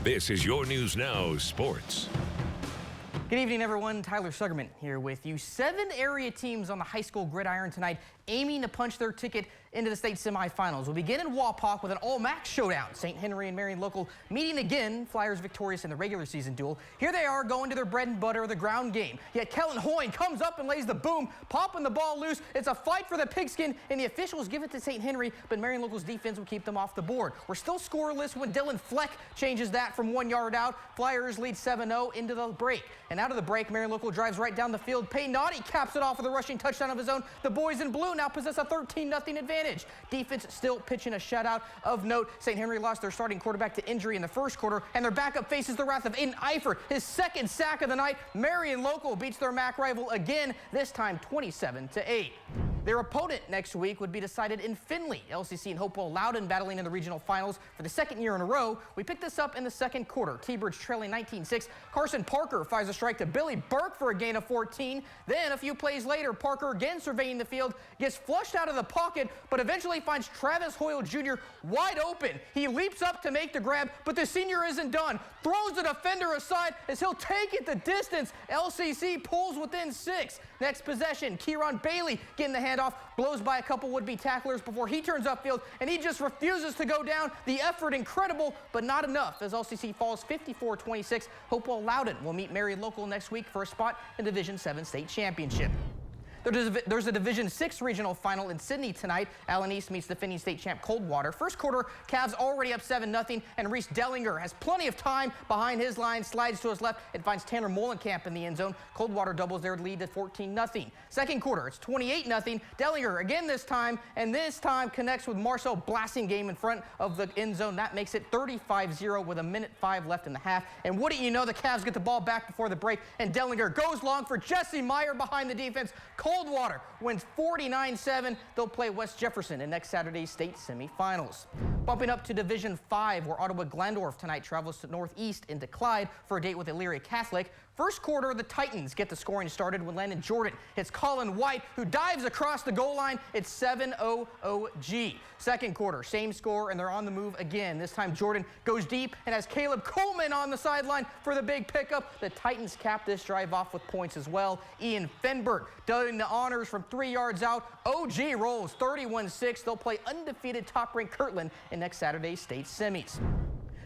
This is your News Now Sports. Good evening, everyone. Tyler Sugarman here with you. 7 area teams on the high school gridiron tonight aiming to punch their ticket into the state semifinals. We'll begin in Wapak with an all-MAC showdown. St. Henry and Marion local meeting again. Flyers victorious in the regular season duel. Here they are going to their bread and butter, the ground game. Yet Kellen Hoyne comes up and lays the boom, popping the ball loose. It's a fight for the pigskin, and the officials give it to St. Henry, but Marion local's defense will keep them off the board. We're still scoreless when Dylan Fleck changes that from 1 yard out. Flyers lead 7-0 into the break. And out of the break, Marion local drives right down the field. Payne Naughty caps it off with a rushing touchdown of his own. The boys in blue now possess a 13-0 advantage. Defense still pitching a shutout. Of note, St. Henry lost their starting quarterback to injury in the first quarter, and their backup faces the wrath of Aiden Eifert, his second sack of the night. Marion local beats their MAC rival again, this time 27-8. Their opponent next week would be decided in Findlay. LCC and HopefulLoudon battling in the regional finals for the second year in a row. We picked this up in the second quarter. T-Birds trailing 19-6. Carson Parker fires a strike to Billy Burke for a gain of 14. Then a few plays later, Parker again surveying the field, gets flushed out of the pocket, but eventually finds Travis Hoyle Jr. wide open. He leaps up to make the grab, but the senior isn't done. Throws the defender aside as he'll take it the distance. LCC pulls within 6. Next possession, Kieran Bailey getting the handoff, blows by a couple would-be tacklers before he turns upfield, and he just refuses to go down. The effort incredible, but not enough as LCC falls 54-26. HopefulLoudon will meet Marion local next week for a spot in Division 7 state championship. There's a Division 6 regional final in Sydney tonight. Allen East meets defending state champ Coldwater. First quarter, Cavs already up 7-0, and Reese Dellinger has plenty of time behind his line, slides to his left, and finds Tanner Molenkamp in the end zone. Coldwater doubles their lead to 14-0. Second quarter, it's 28-0. Dellinger again this time, and this time connects with Marcel Blassingame in front of the end zone. That makes it 35-0 with 1:05 left in the half. And wouldn't you know, the Cavs get the ball back before the break, and Dellinger goes long for Jesse Meyer behind the defense. Coldwater wins 49-7. They'll play West Jefferson in next Saturday's state semifinals. Bumping up to Division 5, where Ottawa-Glandorf tonight travels to Northeast into Clyde for a date with HopefulLoudon Catholic. First quarter, the Titans get the scoring started when Landon Jordan hits Colin White, who dives across the goal line. It's 7-0 OG. Second quarter, same score, and they're on the move again. This time, Jordan goes deep and has Caleb Coleman on the sideline for the big pickup. The Titans cap this drive off with points as well. Ian Fenberg doing the honors from 3 yards out. OG rolls 31-6. They'll play undefeated top-ranked Kirtland in next Saturday's state semis.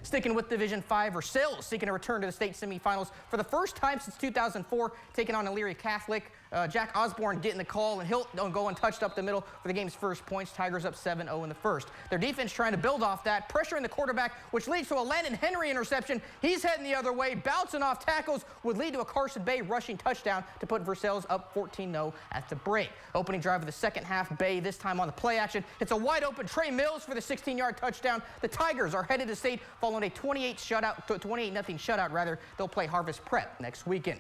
Sticking with Division 5, Versailles seeking a return to the state semifinals for the first time since 2004, taking on HopefulLoudon Catholic. Jack Osborne getting the call, and he'll go untouched up the middle for the game's first points. Tigers up 7-0 in the first. Their defense trying to build off that, pressuring the quarterback, which leads to a Landon Henry interception. He's heading the other way, bouncing off tackles, would lead to a Carson Bay rushing touchdown to put Versailles up 14-0 at the break. Opening drive of the second half, Bay this time on the play action. It's a wide open Trey Mills for the 16-yard touchdown. The Tigers are headed to state following a 28-0 shutout. They'll play Harvest Prep next weekend.